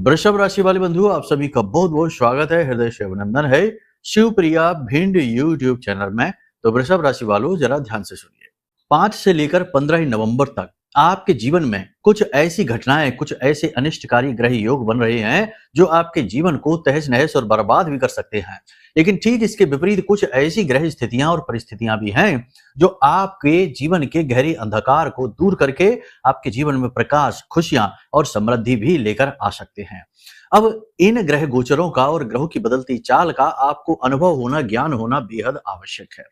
वृषभ राशि वाले बंधुओं, आप सभी का बहुत बहुत स्वागत है, हृदय से अभिनंदन है शिवप्रिया भिंड यूट्यूब चैनल में। तो वृषभ राशि वालों, जरा ध्यान से सुनिए। 5 से लेकर 15 नवंबर तक आपके जीवन में कुछ ऐसी घटनाएं, कुछ ऐसे अनिष्टकारी ग्रह योग बन रहे हैं जो आपके जीवन को तहस नहस और बर्बाद भी कर सकते हैं। लेकिन ठीक इसके विपरीत कुछ ऐसी ग्रह स्थितियां और परिस्थितियां भी हैं जो आपके जीवन के गहरे अंधकार को दूर करके आपके जीवन में प्रकाश, खुशियां और समृद्धि भी लेकर आ सकते हैं। अब इन ग्रह गोचरों का और ग्रहों की बदलती चाल का आपको अनुभव होना, ज्ञान होना बेहद आवश्यक है।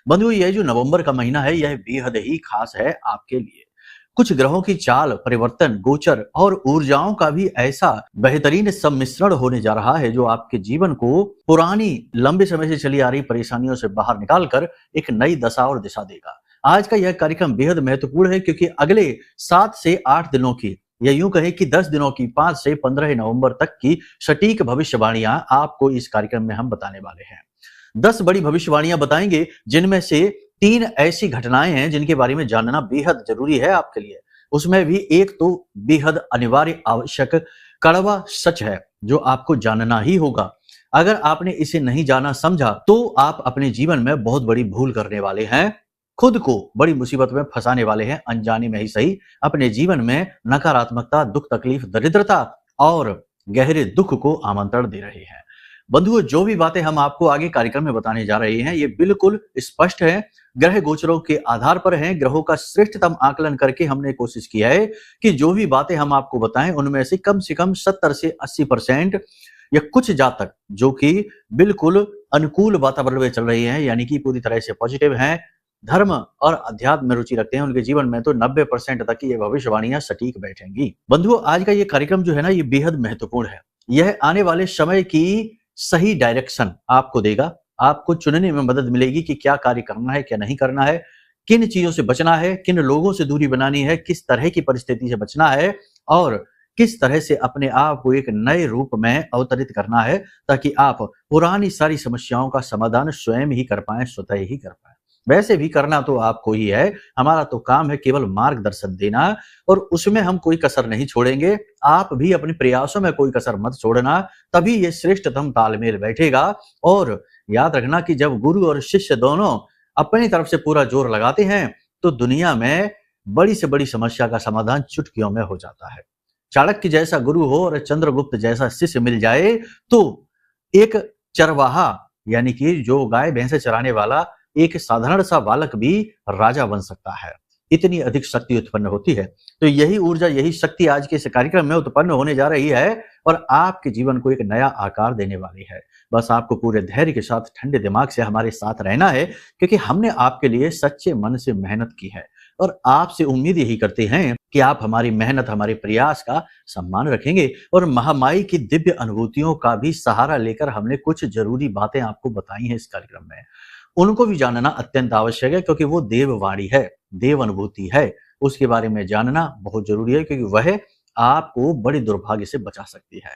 बंधुओं, यह जो नवंबर का महीना है, यह बेहद ही खास है आपके लिए। कुछ ग्रहों की चाल, परिवर्तन, गोचर और ऊर्जाओं का भी ऐसा बेहतरीन सम्मिश्रण होने जा रहा है जो आपके जीवन को पुरानी, लंबे समय से चली आ रही परेशानियों से बाहर निकालकर एक नई दशा और दिशा देगा। आज का यह कार्यक्रम बेहद महत्वपूर्ण है क्योंकि अगले 7 से 8 दिनों की, या यूं कहें कि 10 दिनों की, 5 से 15 नवंबर तक की सटीक भविष्यवाणियां आपको इस कार्यक्रम में हम बताने वाले हैं। 10 बड़ी भविष्यवाणियां बताएंगे जिनमें से 3 ऐसी घटनाएं हैं जिनके बारे में जानना बेहद जरूरी है आपके लिए। उसमें भी एक तो बेहद अनिवार्य, आवश्यक, कड़वा सच है जो आपको जानना ही होगा। अगर आपने इसे नहीं जाना, समझा, तो आप अपने जीवन में बहुत बड़ी भूल करने वाले हैं, खुद को बड़ी मुसीबत में फंसाने वाले हैं, अनजाने में ही सही। अपने जीवन में नकारात्मकता, दुख, तकलीफ, दरिद्रता और गहरे दुख को आमंत्रण दे रहे हैं। बंधुओं, जो भी बातें हम आपको आगे कार्यक्रम में बताने जा रहे हैं, ये बिल्कुल स्पष्ट है, ग्रह गोचरों के आधार पर हैं। ग्रहों का श्रेष्ठतम आकलन करके हमने कोशिश किया है कि जो भी बातें हम आपको बताएं उनमें से कम 70 से 80% या कुछ जातक जो कि बिल्कुल अनुकूल वातावरण में चल रही हैं, यानी कि पूरी तरह से पॉजिटिव हैं, धर्म और अध्यात्म में रुचि रखते हैं, उनके जीवन में तो 90% तक की ये भविष्यवाणियां सटीक बैठेंगी। बंधुओं, आज का ये कार्यक्रम जो है ना, ये बेहद महत्वपूर्ण है। यह आने वाले समय की सही डायरेक्शन आपको देगा। आपको चुनने में मदद मिलेगी कि क्या कार्य करना है, क्या नहीं करना है, किन चीजों से बचना है, किन लोगों से दूरी बनानी है, किस तरह की परिस्थिति से बचना है और किस तरह से अपने आप को एक नए रूप में अवतरित करना है ताकि आप पुरानी सारी समस्याओं का समाधान स्वयं ही कर पाएं, स्वतः ही कर पाएं। वैसे भी करना तो आपको ही है, हमारा तो काम है केवल मार्गदर्शन देना और उसमें हम कोई कसर नहीं छोड़ेंगे। आप भी अपने प्रयासों में कोई कसर मत छोड़ना, तभी ये श्रेष्ठतम तालमेल बैठेगा। और याद रखना कि जब गुरु और शिष्य दोनों अपनी तरफ से पूरा जोर लगाते हैं तो दुनिया में बड़ी से बड़ी समस्या का समाधान चुटकियों में हो जाता है। चाणक्य जैसा गुरु हो और चंद्रगुप्त जैसा शिष्य मिल जाए तो एक चरवाहा, यानी कि जो गाय भैंसे चराने वाला एक साधारण सा बालक भी राजा बन सकता है। इतनी अधिक शक्ति उत्पन्न होती है। तो यही ऊर्जा, यही शक्ति आज के इस कार्यक्रम में उत्पन्न होने जा रही है और आपके जीवन को एक नया आकार देने वाली है। बस आपको पूरे धैर्य के साथ, ठंडे दिमाग से हमारे साथ रहना है क्योंकि हमने आपके लिए सच्चे मन से मेहनत की है और आपसे उम्मीद यही करते हैं कि आप हमारी मेहनत, हमारे प्रयास का सम्मान रखेंगे। और महामाई की दिव्य अनुभूतियों का भी सहारा लेकर हमने कुछ जरूरी बातें आपको बताई हैं इस कार्यक्रम में, उनको भी जानना अत्यंत आवश्यक है क्योंकि वो देववाणी है, देव अनुभूति है। उसके बारे में जानना बहुत जरूरी है क्योंकि वह आपको बड़े दुर्भाग्य से बचा सकती है।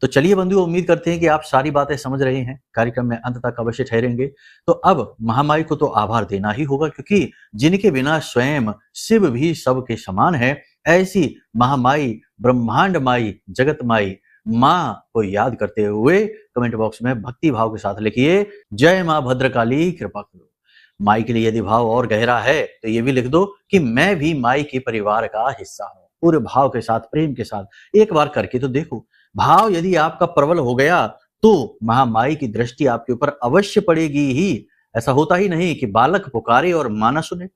तो चलिए बंधुओं, उम्मीद करते हैं कि आप सारी बातें समझ रहे हैं, कार्यक्रम में अंत तक अवश्य ठहरेंगे। तो अब महामाई को तो आभार देना ही होगा क्योंकि जिनके बिना स्वयं शिव भी सबके समान है, ऐसी महामाई, ब्रह्मांड माई, जगत माई, माँ को याद करते हुए कमेंट बॉक्स में भक्ति भाव के साथ लिखिए, जय माँ भद्रकाली कृपा करो। माई के लिए यदि भाव और गहरा है तो ये भी लिख दो कि मैं भी माई के परिवार का हिस्सा हूं। पूरे भाव के साथ, प्रेम के साथ एक बार करके तो देखो। भाव यदि आपका प्रबल हो गया तो महामाई की दृष्टि आपके ऊपर अवश्य पड़ेगी ही। ऐसा होता ही नहीं कि बालक पुकारे और मां न सुने।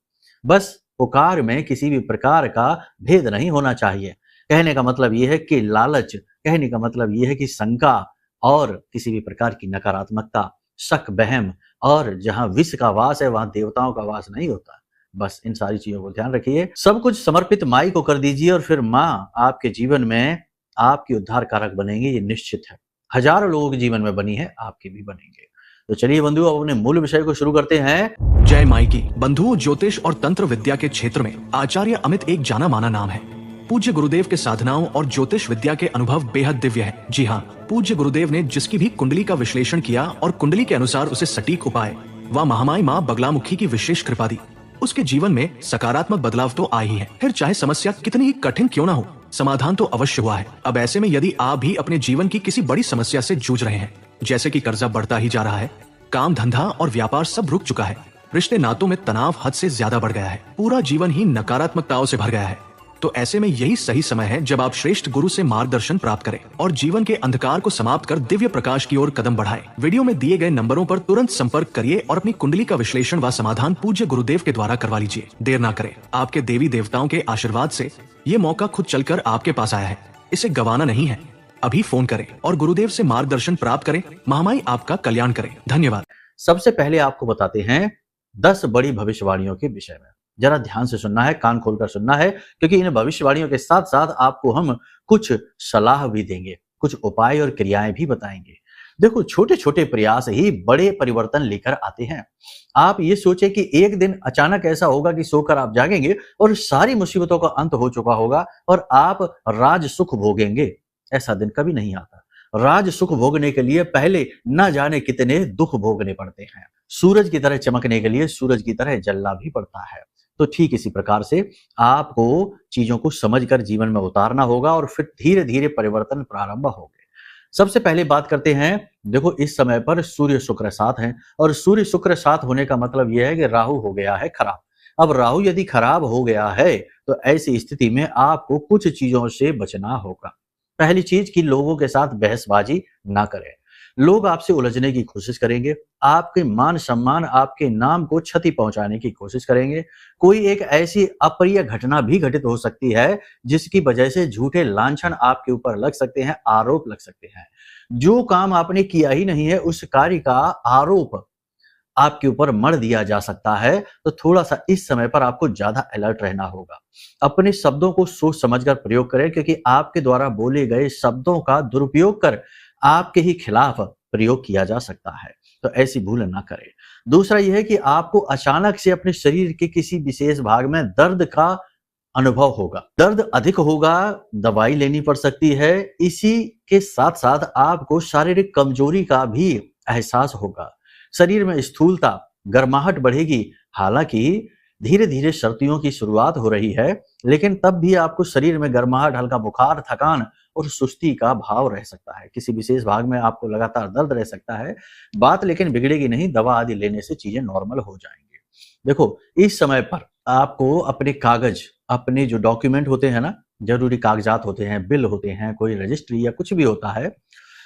बस पुकार में किसी भी प्रकार का भेद नहीं होना चाहिए। कहने का मतलब यह है कि लालच, कहने का मतलब यह है कि शंका और किसी भी प्रकार की नकारात्मकता, शक, बहम, और जहां विष का वास है वहां देवताओं का वास नहीं होता। बस इन सारी चीजों को ध्यान रखिए। सब कुछ समर्पित माई को कर दीजिए और फिर माँ आपके जीवन में आपकी उद्धार कारक बनेंगे, ये निश्चित है। हजारों लोगों के जीवन में बनी है, आपके भी बनेंगे। तो चलिए बंधुओं, अब अपने मूल विषय को शुरू करते हैं। जय माई की। बंधुओं, ज्योतिष और तंत्र विद्या के क्षेत्र में आचार्य अमित एक जाना माना नाम है। पूज्य गुरुदेव के साधनाओं और ज्योतिष विद्या के अनुभव बेहद दिव्य है। जी हाँ, पूज्य गुरुदेव ने जिसकी भी कुंडली का विश्लेषण किया और कुंडली के अनुसार उसे सटीक उपाय व महामाई माँ बगलामुखी की विशेष कृपा दी, उसके जीवन में सकारात्मक बदलाव तो आ ही है। फिर चाहे समस्या कितनी ही कठिन क्यों ना हो, समाधान तो अवश्य हुआ है। अब ऐसे में यदि आप भी अपने जीवन की किसी बड़ी समस्या से जूझ रहे हैं, जैसे कि कर्जा बढ़ता ही जा रहा है, काम धंधा और व्यापार सब रुक चुका है, रिश्ते नातों में तनाव हद से ज्यादा बढ़ गया है, पूरा जीवन ही नकारात्मकताओं से भर गया है, तो ऐसे में यही सही समय है जब आप श्रेष्ठ गुरु से मार्गदर्शन प्राप्त करें और जीवन के अंधकार को समाप्त कर दिव्य प्रकाश की ओर कदम बढ़ाएं। वीडियो में दिए गए नंबरों पर तुरंत संपर्क करिए और अपनी कुंडली का विश्लेषण व समाधान पूज्य गुरुदेव के द्वारा करवा लीजिए। देर ना करें, आपके देवी देवताओं के आशीर्वाद से ये मौका खुद चलकर आपके पास आया है, इसे गंवाना नहीं है। अभी फोन करें और गुरुदेव से मार्गदर्शन प्राप्त करें। महामाई आपका कल्याण करे। धन्यवाद। सबसे पहले आपको बताते हैं 10 बड़ी भविष्यवाणियों के विषय में। जरा ध्यान से सुनना है, कान खोलकर सुनना है, क्योंकि इन भविष्यवाणियों के साथ साथ आपको हम कुछ सलाह भी देंगे, कुछ उपाय और क्रियाएं भी बताएंगे। देखो, छोटे छोटे प्रयास ही बड़े परिवर्तन लेकर आते हैं। आप ये सोचे कि एक दिन अचानक ऐसा होगा कि सोकर आप जागेंगे और सारी मुसीबतों का अंत हो चुका होगा और आप राज सुख भोगेंगे। ऐसा दिन कभी नहीं आता। राज सुख भोगने के लिए पहले न जाने कितने दुख भोगने पड़ते हैं। सूरज की तरह चमकने के लिए सूरज की तरह जलना भी पड़ता है। तो ठीक इसी प्रकार से आपको चीजों को समझकर जीवन में उतारना होगा और फिर धीरे धीरे परिवर्तन प्रारंभ होंगे। सबसे पहले बात करते हैं, देखो इस समय पर सूर्य शुक्र साथ हैं और सूर्य शुक्र साथ होने का मतलब यह है कि राहु हो गया है खराब। अब राहु यदि खराब हो गया है तो ऐसी स्थिति में आपको कुछ चीजों से बचना होगा। पहली चीज कि लोगों के साथ बहसबाजी ना करें। लोग आपसे उलझने की कोशिश करेंगे, आपके मान सम्मान, आपके नाम को क्षति पहुंचाने की कोशिश करेंगे। कोई एक ऐसी अप्रिय घटना भी घटित हो सकती है जिसकी वजह से झूठे लांछन आपके ऊपर लग सकते हैं, आरोप लग सकते हैं। जो काम आपने किया ही नहीं है उस कार्य का आरोप आपके ऊपर मढ़ दिया जा सकता है। तो थोड़ा सा इस समय पर आपको ज्यादा अलर्ट रहना होगा। अपने शब्दों को सोच समझकर प्रयोग करें, क्योंकि आपके द्वारा बोले गए शब्दों का दुरुपयोग कर आपके ही खिलाफ प्रयोग किया जा सकता है। तो ऐसी भूल ना करें। दूसरा यह है कि आपको अचानक से अपने शरीर के किसी विशेष भाग में दर्द का अनुभव होगा। दर्द अधिक होगा, दवाई लेनी पड़ सकती है। इसी के साथ साथ आपको शारीरिक कमजोरी का भी एहसास होगा। शरीर में स्थूलता, गर्माहट बढ़ेगी। हालांकि धीरे धीरे सर्दियों की शुरुआत हो रही है, लेकिन तब भी आपको शरीर में गर्माहट, हल्का बुखार, थकान और सुस्ती का भाव रह सकता है। किसी विशेष भाग में आपको लगातार दर्द रह सकता है। बात लेकिन बिगड़ेगी नहीं, दवा आदि लेने से चीजें नॉर्मल हो जाएंगी। देखो, इस समय पर आपको अपने कागज, अपने जो डॉक्यूमेंट होते हैं ना, जरूरी कागजात होते हैं, बिल होते हैं, कोई रजिस्ट्री या कुछ भी होता है,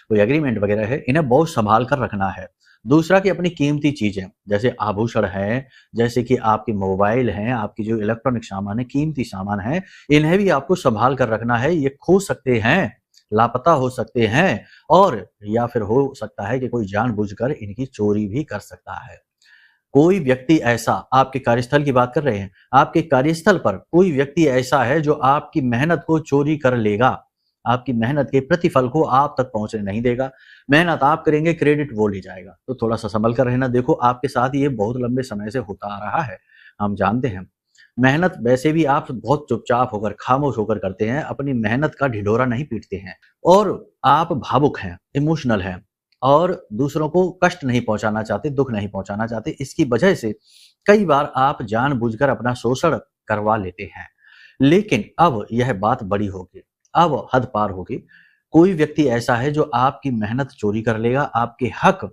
कोई एग्रीमेंट वगैरह है, इन्हें बहुत संभाल कर रखना है। दूसरा कि अपनी कीमती चीजें जैसे आभूषण है, जैसे कि आपके मोबाइल हैं, आपकी जो इलेक्ट्रॉनिक सामान है, कीमती सामान है, इन्हें भी आपको संभाल कर रखना है। ये खो सकते हैं, लापता हो सकते हैं और या फिर हो सकता है कि कोई जानबूझकर इनकी चोरी भी कर सकता है। कोई व्यक्ति ऐसा, आपके कार्यस्थल की बात कर रहे हैं, आपके कार्यस्थल पर कोई व्यक्ति ऐसा है जो आपकी मेहनत को चोरी कर लेगा, आपकी मेहनत के प्रतिफल को आप तक पहुंचने नहीं देगा। मेहनत आप करेंगे, क्रेडिट वो ले जाएगा। तो थोड़ा सा संभल कर रहना। देखो, आपके साथ ये बहुत लंबे समय से होता आ रहा है, हम जानते हैं। मेहनत वैसे भी आप बहुत चुपचाप होकर, खामोश होकर करते हैं, अपनी मेहनत का ढिढोरा नहीं पीटते हैं और आप भावुक हैं, इमोशनल हैं और दूसरों को कष्ट नहीं पहुंचाना चाहते, दुख नहीं पहुंचाना चाहते। इसकी वजह से कई बार आप जानबूझकर अपना शोषण करवा लेते हैं। लेकिन अब यह बात बड़ी होगी, अब हद पार होगी। कोई व्यक्ति ऐसा है जो आपकी मेहनत चोरी कर लेगा, आपके हक,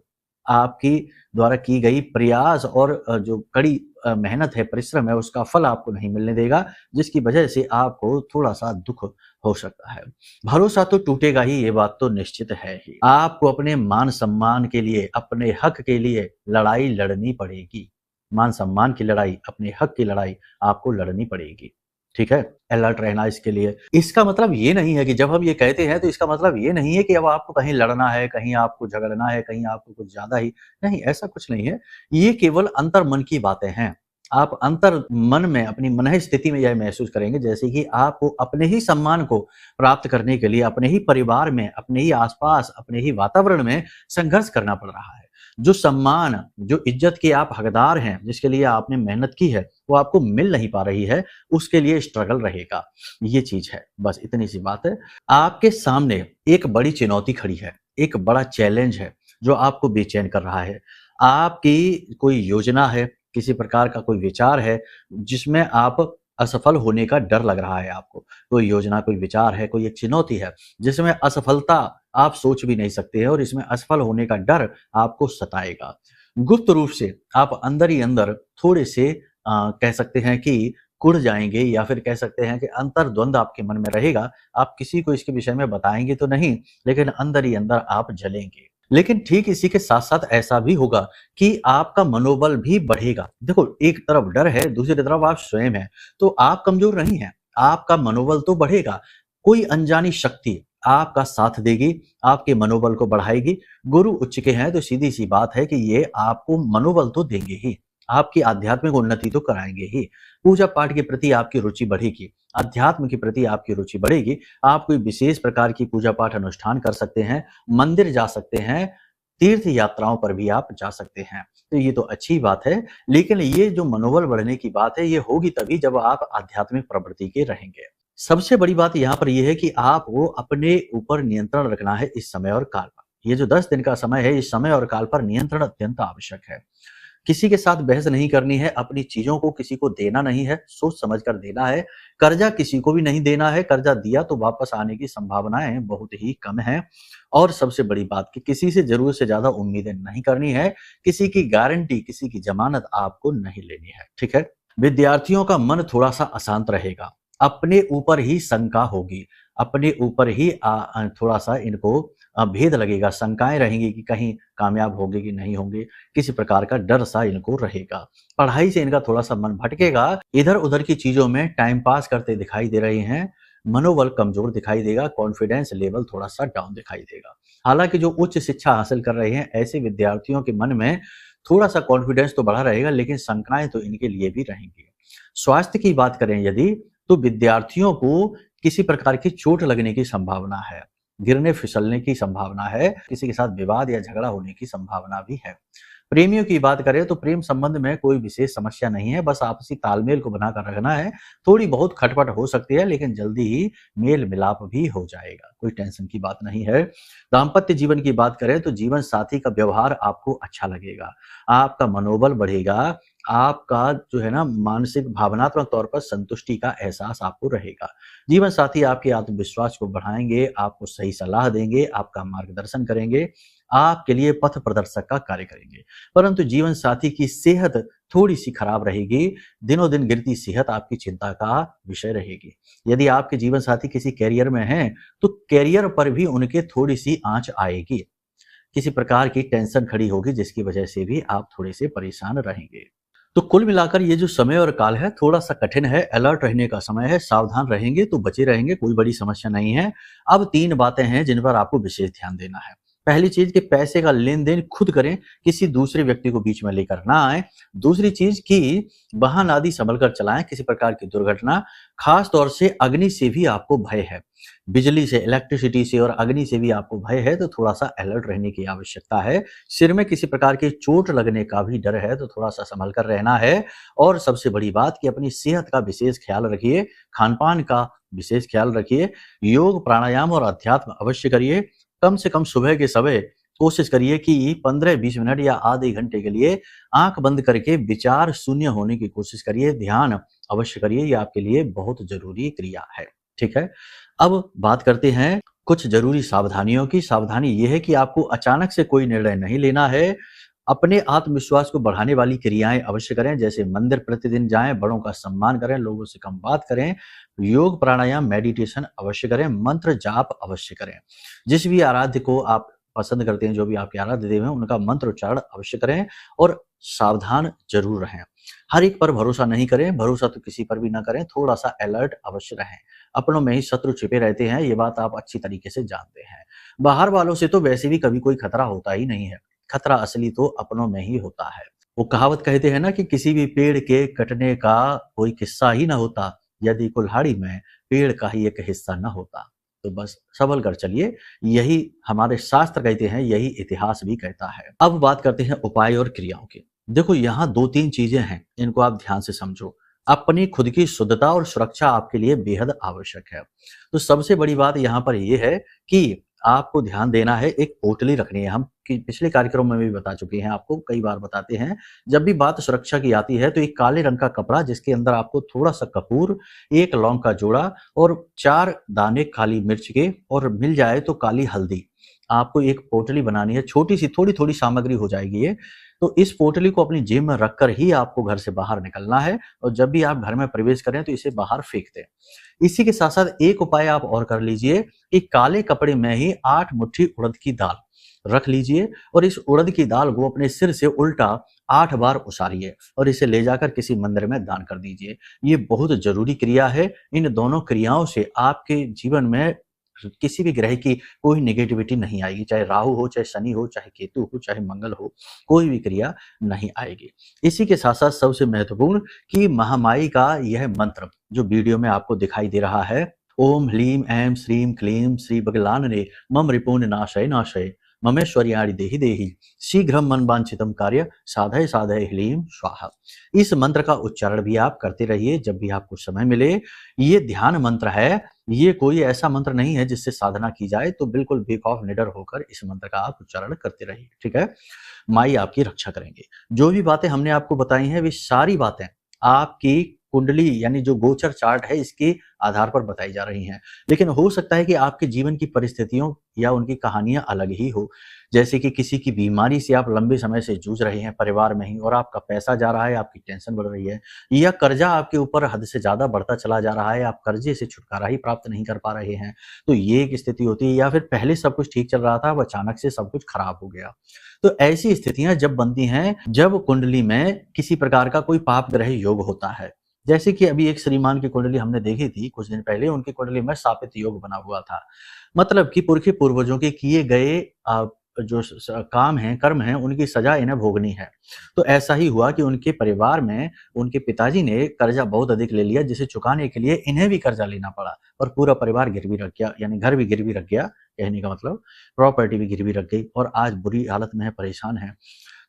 आपकी द्वारा की गई प्रयास और जो कड़ी मेहनत है, परिश्रम है, उसका फल आपको नहीं मिलने देगा, जिसकी वजह से आपको थोड़ा सा दुख हो सकता है। भरोसा तो टूटेगा ही, ये बात तो निश्चित है ही। आपको अपने मान सम्मान के लिए, अपने हक के लिए लड़ाई लड़नी पड़ेगी। मान सम्मान की लड़ाई, अपने हक की लड़ाई आपको लड़नी पड़ेगी। ठीक है, अलर्ट रहना इसके लिए। इसका मतलब ये नहीं है कि जब हम ये कहते हैं तो इसका मतलब ये नहीं है कि अब आपको कहीं लड़ना है, कहीं आपको झगड़ना है, कहीं आपको कुछ ज्यादा ही नहीं, ऐसा कुछ नहीं है। ये केवल अंतर मन की बातें हैं। आप अंतर मन में, अपनी मन स्थिति में यह महसूस करेंगे जैसे कि आपको अपने ही सम्मान को प्राप्त करने के लिए अपने ही परिवार में, अपने ही आसपास, अपने ही वातावरण में संघर्ष करना पड़ रहा है। जो सम्मान, जो इज्जत के आप हकदार हैं, जिसके लिए आपने मेहनत की है, वो आपको मिल नहीं पा रही है, उसके लिए स्ट्रगल रहेगा। ये चीज है, बस इतनी सी बात है। आपके सामने एक बड़ी चुनौती खड़ी है, एक बड़ा चैलेंज है जो आपको बेचैन कर रहा है। आपकी कोई योजना है, किसी प्रकार का कोई विचार है जिसमें आप असफल होने का डर लग रहा है आपको, कोई योजना, कोई विचार है, कोई एक चुनौती है जिसमें असफलता आप सोच भी नहीं सकते हैं और इसमें असफल होने का डर आपको सताएगा। गुप्त रूप से आप अंदर ही अंदर थोड़े से कह सकते हैं कि कुढ़ जाएंगे या फिर कह सकते हैं कि अंतर्द्वंद आपके मन में रहेगा। आप किसी को इसके विषय में बताएंगे तो नहीं, लेकिन अंदर ही अंदर आप जलेंगे। लेकिन ठीक इसी के साथ साथ ऐसा भी होगा कि आपका मनोबल भी बढ़ेगा। देखो, एक तरफ डर है, दूसरी तरफ आप स्वयं हैं, तो आप कमजोर नहीं हैं, आपका मनोबल तो बढ़ेगा। कोई अनजानी शक्ति आपका साथ देगी, आपके मनोबल को बढ़ाएगी। गुरु उच्च के हैं तो सीधी सी बात है कि ये आपको मनोबल तो देंगे ही, आपकी आध्यात्मिक उन्नति तो कराएंगे ही। पूजा पाठ के प्रति आपकी रुचि बढ़ेगी, अध्यात्म के प्रति आपकी रुचि बढ़ेगी। आप कोई विशेष प्रकार की पूजा पाठ अनुष्ठान कर सकते हैं, मंदिर जा सकते हैं, तीर्थ यात्राओं पर भी आप जा सकते हैं। तो ये तो अच्छी बात है, लेकिन ये जो मनोबल बढ़ने की बात है, ये होगी तभी जब आप आध्यात्मिक प्रवृत्ति के रहेंगे। सबसे बड़ी बात यहाँ पर यह है कि आपको अपने ऊपर नियंत्रण रखना है इस समय और काल पर। ये जो 10 दिन का समय है, इस समय और काल पर नियंत्रण अत्यंत आवश्यक है। किसी के साथ बहस नहीं करनी है, अपनी चीजों को किसी को देना नहीं है, सोच समझ कर देना है। कर्जा किसी को भी नहीं देना है, कर्जा दिया तो वापस आने की संभावनाएं बहुत ही कम है। और सबसे बड़ी बात कि किसी से जरूरत से ज्यादा उम्मीदें नहीं करनी है, किसी की गारंटी, किसी की जमानत आपको नहीं लेनी है। ठीक है। विद्यार्थियों का मन थोड़ा सा अशांत रहेगा, अपने ऊपर ही शंका होगी, अपने ऊपर ही थोड़ा सा इनको भेद लगेगा, शंकाएं रहेंगी कि कहीं कामयाब होंगे कि नहीं होंगे, किसी प्रकार का डर सा इनको रहेगा। पढ़ाई से इनका थोड़ा सा मन भटकेगा, इधर उधर की चीजों में टाइम पास करते दिखाई दे रहे हैं, मनोबल कमजोर दिखाई देगा, कॉन्फिडेंस लेवल थोड़ा सा डाउन दिखाई देगा। हालांकि जो उच्च शिक्षा हासिल कर रहे हैं ऐसे विद्यार्थियों के मन में थोड़ा सा कॉन्फिडेंस तो बढ़ा रहेगा, लेकिन शंकाएं तो इनके लिए भी रहेंगी। स्वास्थ्य की बात करें यदि, तो विद्यार्थियों को किसी प्रकार की चोट लगने की संभावना है, गिरने फिसलने की संभावना है, किसी के साथ विवाद या झगड़ा होने की संभावना भी है। प्रेमियों की बात करें तो प्रेम संबंध में कोई विशेष समस्या नहीं है, बस आपसी तालमेल को बनाकर रखना है। थोड़ी बहुत खटपट हो सकती है, लेकिन जल्दी ही मेल मिलाप भी हो जाएगा, कोई टेंशन की बात नहीं है। दाम्पत्य जीवन की बात करें तो जीवन साथी का व्यवहार आपको अच्छा लगेगा, आपका मनोबल बढ़ेगा, आपका जो है ना मानसिक भावनात्मक तौर पर संतुष्टि का एहसास आपको रहेगा। जीवन साथी आपके आत्मविश्वास को बढ़ाएंगे, आपको सही सलाह देंगे, आपका मार्गदर्शन करेंगे, आपके लिए पथ प्रदर्शक का कार्य करेंगे। परंतु जीवन साथी की सेहत थोड़ी सी खराब रहेगी, दिनों दिन गिरती सेहत आपकी चिंता का विषय रहेगी। यदि आपके जीवन साथी किसी कैरियर में हैं, तो कैरियर पर भी उनके थोड़ी सी आंच आएगी, किसी प्रकार की टेंशन खड़ी होगी, जिसकी वजह से भी आप थोड़े से परेशान रहेंगे। तो कुल मिलाकर ये जो समय और काल है थोड़ा सा कठिन है, अलर्ट रहने का समय है, सावधान रहेंगे तो बचे रहेंगे, कोई बड़ी समस्या नहीं है। अब 3 बातें हैं जिन पर आपको विशेष ध्यान देना है। पहली चीज कि पैसे का लेन देन खुद करें, किसी दूसरे व्यक्ति को बीच में लेकर ना आए। दूसरी चीज कि वाहन आदि संभल कर चलाएं, किसी प्रकार की दुर्घटना, खास तौर से अग्नि से भी आपको भय है, बिजली से, इलेक्ट्रिसिटी से और अग्नि से भी आपको भय है, तो थोड़ा सा अलर्ट रहने की आवश्यकता है। सिर में किसी प्रकार की चोट लगने का भी डर है, तो थोड़ा सा संभल कर रहना है। और सबसे बड़ी बात कि अपनी सेहत का विशेष ख्याल रखिए, खान पान का विशेष ख्याल रखिए, योग प्राणायाम और अध्यात्म अवश्य करिए। कम से कम सुबह के समय कोशिश करिए कि 15-20 मिनट या आधे घंटे के लिए आंख बंद करके विचार शून्य होने की कोशिश करिए, ध्यान अवश्य करिए, ये आपके लिए बहुत जरूरी क्रिया है। ठीक है। अब बात करते हैं कुछ जरूरी सावधानियों की। सावधानी यह है कि आपको अचानक से कोई निर्णय नहीं लेना है। अपने आत्मविश्वास को बढ़ाने वाली क्रियाएं अवश्य करें, जैसे मंदिर प्रतिदिन जाएं, बड़ों का सम्मान करें, लोगों से कम बात करें, योग प्राणायाम मेडिटेशन अवश्य करें, मंत्र जाप अवश्य करें। जिस भी आराध्य को आप पसंद करते हैं, जो भी आपके आराध्य देव हैं, उनका मंत्र उच्चारण अवश्य करें और सावधान जरूर रहें। हर एक पर भरोसा नहीं करें, भरोसा तो किसी पर भी ना करें, थोड़ा सा अलर्ट अवश्य रहें। अपनों में ही शत्रु छिपे रहते हैं, ये बात आप अच्छी तरीके से जानते हैं। बाहर वालों से तो वैसे भी कभी कोई खतरा होता ही नहीं है, खतरा असली तो अपनों में ही होता है। वो कहावत कहते हैं ना कि किसी भी पेड़ के कटने का कोई किस्सा ही ना होता, यदि कुल्हाड़ी में पेड़ का ही एक हिस्सा न होता। तो बस संभल कर चलिए, यही हमारे शास्त्र कहते हैं, यही इतिहास भी कहता है। अब बात करते हैं उपाय और क्रियाओं की। देखो, यहाँ 2-3 चीजें हैं, इनको आप ध्यान से समझो। अपनी खुद की शुद्धता और सुरक्षा आपके लिए बेहद आवश्यक है। तो सबसे बड़ी बात यहाँ पर यह है कि आपको ध्यान देना है, एक पोटली रखनी है। हम पिछले कार्यक्रम में भी बता चुके हैं, आपको कई बार बताते हैं। जब भी बात सुरक्षा की आती है तो एक काले रंग का कपड़ा जिसके अंदर आपको थोड़ा सा कपूर, 1 लौंग का जोड़ा और 4 दाने काली मिर्च के, और मिल जाए तो काली हल्दी, आपको एक पोटली बनानी है। छोटी सी थोड़ी थोड़ी सामग्री हो जाएगी ये। तो इस पोटली को अपनी जेब में रखकर ही आपको घर से बाहर निकलना है, और जब भी आप घर में प्रवेश करें तो इसे बाहर फेंक दें। इसी के साथ साथ एक उपाय आप और कर लीजिए कि काले कपड़े में ही 8 मुट्ठी उड़द की दाल रख लीजिए, और इस उड़द की दाल को अपने सिर से उल्टा 8 बार उसारिए और इसे ले जाकर किसी मंदिर में दान कर दीजिए। ये बहुत जरूरी क्रिया है। इन दोनों क्रियाओं से आपके जीवन में किसी भी ग्रह की कोई नेगेटिविटी नहीं आएगी, चाहे राहु हो, चाहे शनि हो, चाहे केतु हो, चाहे मंगल हो, कोई भी क्रिया नहीं आएगी। इसी के साथ साथ सबसे महत्वपूर्ण कि महामाई का यह मंत्र जो वीडियो में आपको दिखाई दे रहा है, ओम ह्लीम ऐं श्रीं क्लीं श्री बगलानने मम रिपुन नाशय नाशय ममेश्वर्याणि देहि देहि शीघ्रम मन वांछितम कार्य साधय साधय ह्लीं स्वाहा। इस मंत्र का उच्चारण भी आप करते रहिए जब भी आपको समय मिले। ये ध्यान मंत्र है, ये कोई ऐसा मंत्र नहीं है जिससे साधना की जाए। तो बिल्कुल बेखौफ निडर होकर इस मंत्र का आप उच्चारण करते रहिए, ठीक है। माई आपकी रक्षा करेंगे। जो भी बातें हमने आपको बताई हैं वे सारी बातें आपकी कुंडली यानी जो गोचर चार्ट है इसके आधार पर बताई जा रही हैं। लेकिन हो सकता है कि आपके जीवन की परिस्थितियों या उनकी कहानियां अलग ही हो, जैसे कि किसी की बीमारी से आप लंबे समय से जूझ रहे हैं परिवार में ही, और आपका पैसा जा रहा है, आपकी टेंशन बढ़ रही है, या कर्जा आपके ऊपर हद से ज्यादा बढ़ता चला जा रहा है, आप कर्जे से छुटकारा ही प्राप्त नहीं कर पा रहे हैं। तो ये एक स्थिति होती है। या फिर पहले सब कुछ ठीक चल रहा था, अब अचानक से सब कुछ खराब हो गया। तो ऐसी स्थितियां जब बनती हैं जब कुंडली में किसी प्रकार का कोई पाप ग्रह योग होता है। जैसे कि अभी एक श्रीमान की कुंडली हमने देखी थी कुछ दिन पहले, उनकी कुंडली में शापित योग बना हुआ था। मतलब कि पुरखे पूर्वजों के किए गए जो काम हैं, कर्म हैं, उनकी सजा इन्हें भोगनी है। तो ऐसा ही हुआ कि उनके परिवार में उनके पिताजी ने कर्जा बहुत अधिक ले लिया, जिसे चुकाने के लिए इन्हें भी कर्जा लेना पड़ा, और पूरा परिवार गिरवी रख गया, यानी घर भी गिरवी रख गया, कहने का मतलब प्रॉपर्टी भी गिरवी रख गई, और आज बुरी हालत में है, परेशान है।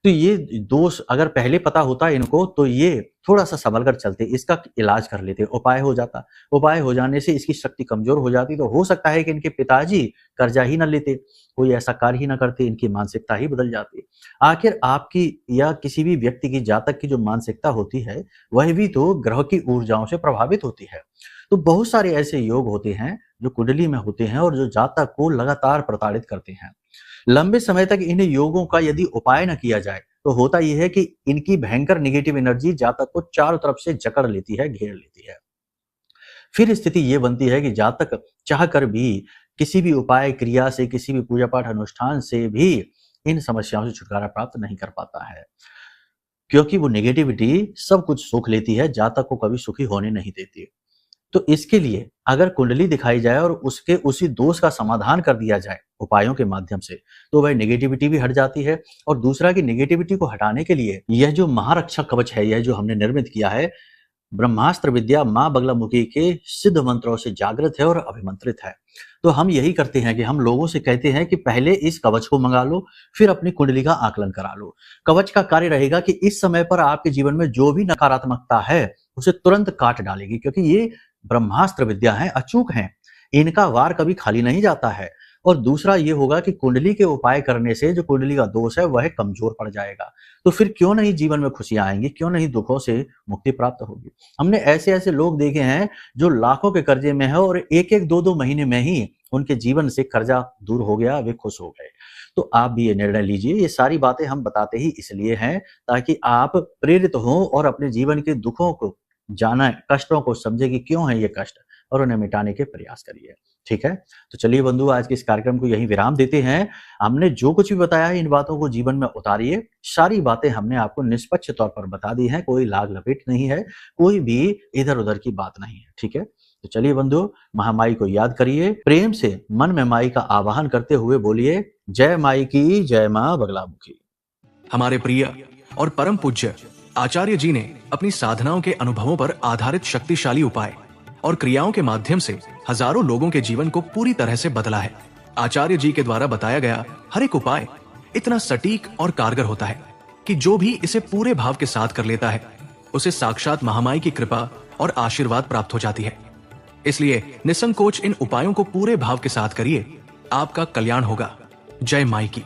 तो ये दोष अगर पहले पता होता इनको तो ये थोड़ा सा संभल कर चलते, इसका इलाज कर लेते, उपाय हो जाता। उपाय हो जाने से इसकी शक्ति कमजोर हो जाती, तो हो सकता है कि इनके पिताजी कर्जा ही न लेते, कोई ऐसा कार्य ही ना करते, इनकी मानसिकता ही बदल जाती। आखिर आपकी या किसी भी व्यक्ति की जातक की जो मानसिकता होती है वह भी तो ग्रह की ऊर्जाओं से प्रभावित होती है। तो बहुत सारे ऐसे योग होते हैं जो कुंडली में होते हैं और जो जातक को लगातार प्रताड़ित करते हैं। लंबे समय तक इन योगों का यदि उपाय न किया जाए तो होता यह है कि इनकी भयंकर नेगेटिव एनर्जी जातक को चारों तरफ से जकड़ लेती है, घेर लेती है। फिर स्थिति यह बनती है कि जातक चाहकर भी किसी भी उपाय क्रिया से, किसी भी पूजा पाठ अनुष्ठान से भी इन समस्याओं से छुटकारा प्राप्त नहीं कर पाता है, क्योंकि वो नेगेटिविटी सब कुछ सोख लेती है, जातक को कभी सुखी होने नहीं देती। तो इसके लिए अगर कुंडली दिखाई जाए और उसके उसी दोष का समाधान कर दिया जाए उपायों के माध्यम से, तो वह नेगेटिविटी भी हट जाती है। और दूसरा कि नेगेटिविटी को हटाने के लिए यह जो महारक्षक कवच है, यह जो हमने निर्मित किया है, ब्रह्मास्त्र विद्या मां बगलामुखी के सिद्ध मंत्रों से जागृत है और अभिमंत्रित है। तो हम यही करते हैं कि हम लोगों से कहते हैं कि पहले इस कवच को मंगा लो, फिर अपनी कुंडली का आकलन करा लो। कवच का कार्य रहेगा कि इस समय पर आपके जीवन में जो भी नकारात्मकता है उसे तुरंत काट डालेगी, क्योंकि ये ब्रह्मास्त्र विद्या है, अचूक हैं, इनका वार कभी खाली नहीं जाता है। और दूसरा ये होगा कि कुंडली के उपाय करने से जो कुंडली का दोष है वह कमजोर पड़ जाएगा। तो फिर क्यों नहीं जीवन में खुशियां आएंगी, क्यों नहीं दुखों से मुक्ति प्राप्त होगी। हमने ऐसे ऐसे लोग देखे हैं जो लाखों के कर्जे में है और एक एक दो दो महीने में ही उनके जीवन से कर्जा दूर हो गया, वे खुश हो गए। तो आप भी ये निर्णय लीजिए। ये सारी बातें हम बताते ही इसलिए हैं ताकि आप प्रेरित हो और अपने जीवन के दुखों को जाना, कष्टों को समझे कि क्यों है ये कष्ट, और उन्हें मिटाने के प्रयास करिए। ठीक है, तो चलिए बंधु, आज के इस कार्यक्रम को यहीं विराम देते हैं। हमने जो कुछ भी बताया है इन बातों को जीवन में उतारिए। सारी बातें हमने आपको निष्पक्ष तौर पर बता दी हैं, कोई लाग लपेट नहीं है, कोई भी इधर उधर की बात नहीं है। ठीक है, तो चलिए बंधु, महामाई को याद करिए, प्रेम से मन में माई का आवाहन करते हुए बोलिए, जय माई की जय, मां बगलामुखी। हमारे प्रिय और परम पूज्य आचार्य जी ने अपनी साधनाओं के अनुभवों पर आधारित शक्तिशाली उपाय और क्रियाओं के माध्यम से हजारों लोगों के जीवन को पूरी तरह से बदला है। आचार्य जी के द्वारा बताया गया हर एक उपाय इतना सटीक और कारगर होता है कि जो भी इसे पूरे भाव के साथ कर लेता है उसे साक्षात महामाई की कृपा और आशीर्वाद प्राप्त हो जाती है। इसलिए निसंकोच इन उपायों को पूरे भाव के साथ करिए आपका कल्याण होगा। जय माई की।